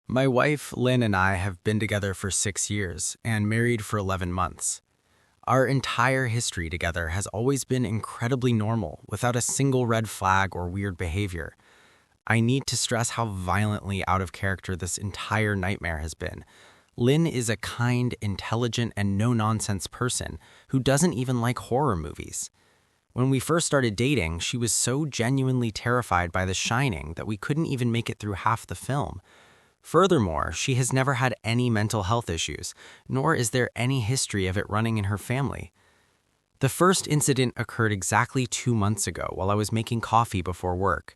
My wife, Lynn, and I have been together for 6 years and married for 11 months. Our entire history together has always been incredibly normal, without a single red flag or weird behavior. I need to stress how violently out of character this entire nightmare has been. Lynn is a kind, intelligent, and no-nonsense person who doesn't even like horror movies. When we first started dating, she was so genuinely terrified by The Shining that we couldn't even make it through half the film. Furthermore, she has never had any mental health issues, nor is there any history of it running in her family. The first incident occurred exactly 2 months ago while I was making coffee before work.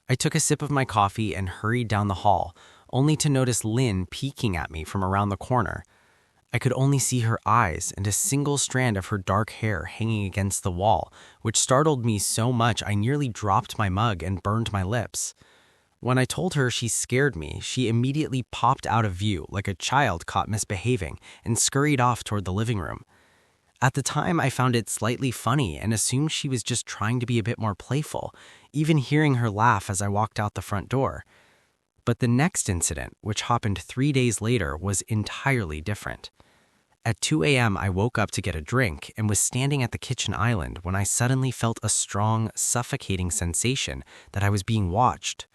I took a sip of my coffee and hurried down the hall, only to notice Lynn peeking at me from around the corner. I could only see her eyes and a single strand of her dark hair hanging against the wall, which startled me so much I nearly dropped my mug and burned my lips. When I told her she scared me, she immediately popped out of view like a child caught misbehaving and scurried off toward the living room. At the time, I found it slightly funny and assumed she was just trying to be a bit more playful, even hearing her laugh as I walked out the front door. But the next incident, which happened 3 days later, was entirely different. At 2 a.m., I woke up to get a drink and was standing at the kitchen island when I suddenly felt a strong, suffocating sensation that I was being watched.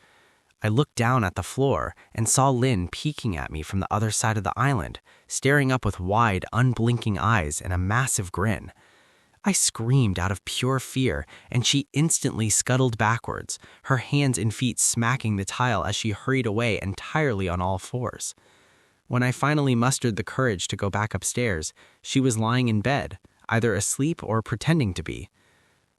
I looked down at the floor and saw Lynn peeking at me from the other side of the island, staring up with wide, unblinking eyes and a massive grin. I screamed out of pure fear, and she instantly scuttled backwards, her hands and feet smacking the tile as she hurried away entirely on all fours. When I finally mustered the courage to go back upstairs, she was lying in bed, either asleep or pretending to be.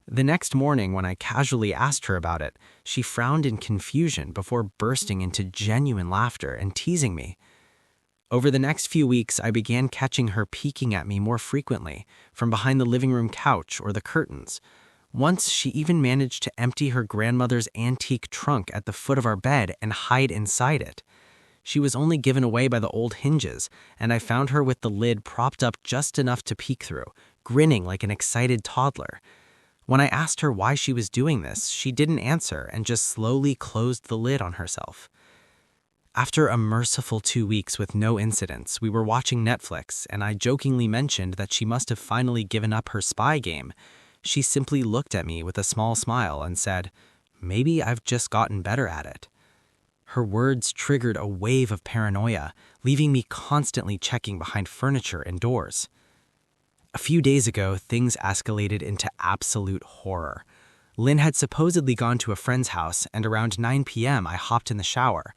The next morning, when I casually asked her about it, she frowned in confusion before bursting into genuine laughter and teasing me. Over the next few weeks, I began catching her peeking at me more frequently, from behind the living room couch or the curtains. Once, she even managed to empty her grandmother's antique trunk at the foot of our bed and hide inside it. She was only given away by the old hinges, and I found her with the lid propped up just enough to peek through, grinning like an excited toddler. When I asked her why she was doing this, she didn't answer and just slowly closed the lid on herself. After a merciful 2 weeks with no incidents, we were watching Netflix, and I jokingly mentioned that she must have finally given up her spy game. She simply looked at me with a small smile and said, "Maybe I've just gotten better at it." Her words triggered a wave of paranoia, leaving me constantly checking behind furniture and doors. A few days ago, things escalated into absolute horror. Lynn had supposedly gone to a friend's house, and around 9 p.m. I hopped in the shower.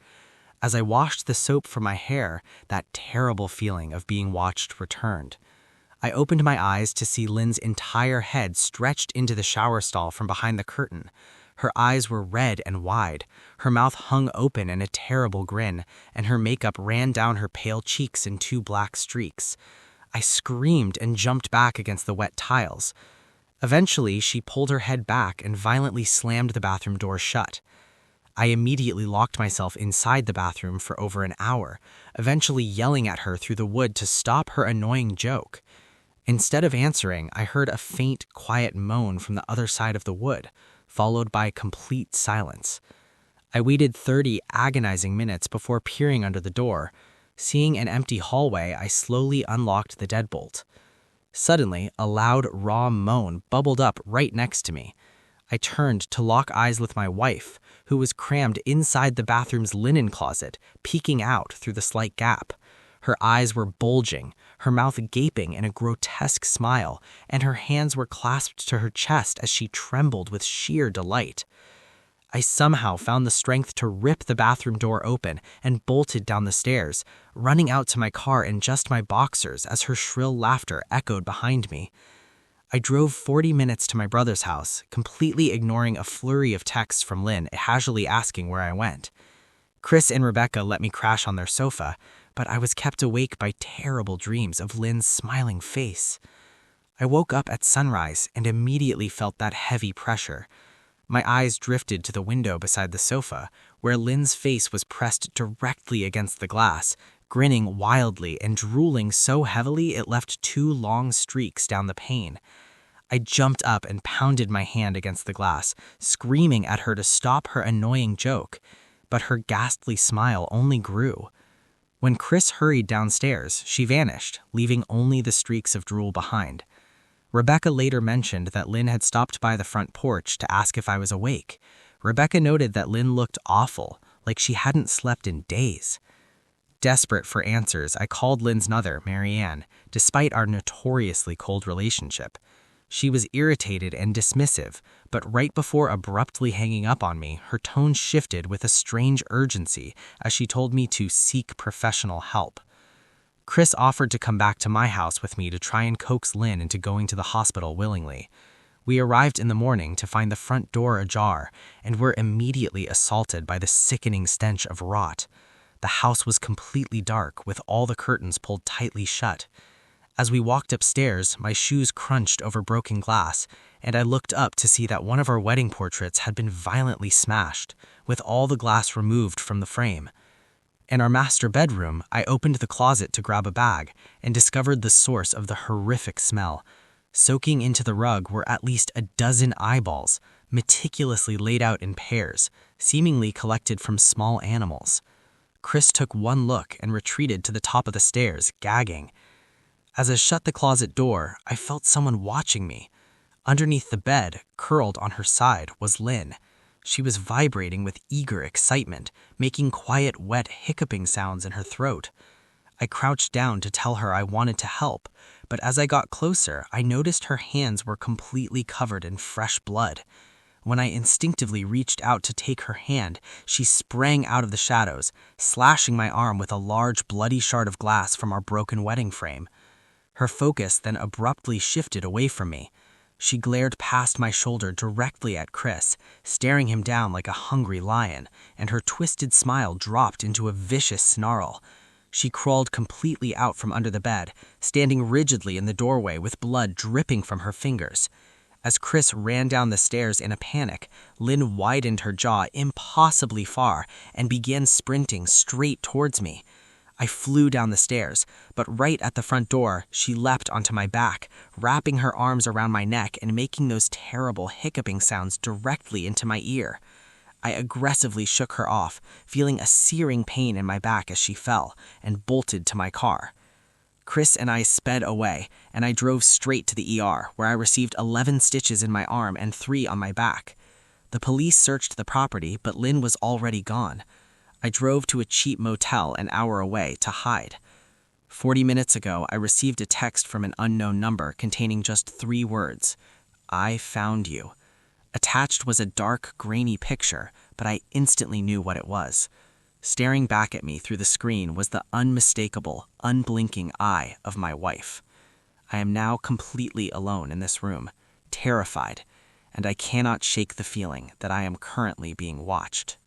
As I washed the soap from my hair, that terrible feeling of being watched returned. I opened my eyes to see Lynn's entire head stretched into the shower stall from behind the curtain. Her eyes were red and wide, her mouth hung open in a terrible grin, and her makeup ran down her pale cheeks in 2 black streaks. I screamed and jumped back against the wet tiles. Eventually, she pulled her head back and violently slammed the bathroom door shut. I immediately locked myself inside the bathroom for over an hour, eventually yelling at her through the wood to stop her annoying joke. Instead of answering, I heard a faint, quiet moan from the other side of the wood, followed by complete silence. I waited 30 agonizing minutes before peering under the door. Seeing an empty hallway, I slowly unlocked the deadbolt. Suddenly, a loud, raw moan bubbled up right next to me. I turned to lock eyes with my wife, who was crammed inside the bathroom's linen closet, peeking out through the slight gap. Her eyes were bulging, her mouth gaping in a grotesque smile, and her hands were clasped to her chest as she trembled with sheer delight. I somehow found the strength to rip the bathroom door open and bolted down the stairs, running out to my car in just my boxers as her shrill laughter echoed behind me. I drove 40 minutes to my brother's house, completely ignoring a flurry of texts from Lynn casually asking where I went. Chris and Rebecca let me crash on their sofa, but I was kept awake by terrible dreams of Lynn's smiling face. I woke up at sunrise and immediately felt that heavy pressure. My eyes drifted to the window beside the sofa, where Lynn's face was pressed directly against the glass, grinning wildly and drooling so heavily it left 2 long streaks down the pane. I jumped up and pounded my hand against the glass, screaming at her to stop her annoying joke. but her ghastly smile only grew. When Chris hurried downstairs, she vanished, leaving only the streaks of drool behind. Rebecca later mentioned that Lynn had stopped by the front porch to ask if I was awake. Rebecca noted that Lynn looked awful, like she hadn't slept in days. Desperate for answers, I called Lynn's mother, Marianne, despite our notoriously cold relationship. She was irritated and dismissive, but right before abruptly hanging up on me, her tone shifted with a strange urgency as she told me to seek professional help. Chris offered to come back to my house with me to try and coax Lynn into going to the hospital willingly. We arrived in the morning to find the front door ajar and were immediately assaulted by the sickening stench of rot. The house was completely dark, with all the curtains pulled tightly shut. As we walked upstairs, my shoes crunched over broken glass, and I looked up to see that one of our wedding portraits had been violently smashed, with all the glass removed from the frame. In our master bedroom, I opened the closet to grab a bag and discovered the source of the horrific smell. Soaking into the rug were at least a dozen eyeballs, meticulously laid out in pairs, seemingly collected from small animals. Chris took one look and retreated to the top of the stairs, gagging. As I shut the closet door, I felt someone watching me. Underneath the bed, curled on her side, was Lynn. She was vibrating with eager excitement, making quiet, wet hiccuping sounds in her throat. I crouched down to tell her I wanted to help, but as I got closer, I noticed her hands were completely covered in fresh blood. When I instinctively reached out to take her hand, she sprang out of the shadows, slashing my arm with a large, bloody shard of glass from our broken wedding frame. Her focus then abruptly shifted away from me. She glared past my shoulder directly at Chris, staring him down like a hungry lion, and her twisted smile dropped into a vicious snarl. She crawled completely out from under the bed, standing rigidly in the doorway with blood dripping from her fingers. As Chris ran down the stairs in a panic, Lynn widened her jaw impossibly far and began sprinting straight towards me. I flew down the stairs, but right at the front door, she leapt onto my back, wrapping her arms around my neck and making those terrible hiccuping sounds directly into my ear. I aggressively shook her off, feeling a searing pain in my back as she fell, and bolted to my car. Chris and I sped away, and I drove straight to the ER, where I received 11 stitches in my arm and 3 on my back. The police searched the property, but Lynn was already gone. I drove to a cheap motel an hour away to hide. 40 minutes ago, I received a text from an unknown number containing just 3 words: "I found you." Attached was a dark, grainy picture, but I instantly knew what it was. Staring back at me through the screen was the unmistakable, unblinking eye of my wife. I am now completely alone in this room, terrified, and I cannot shake the feeling that I am currently being watched.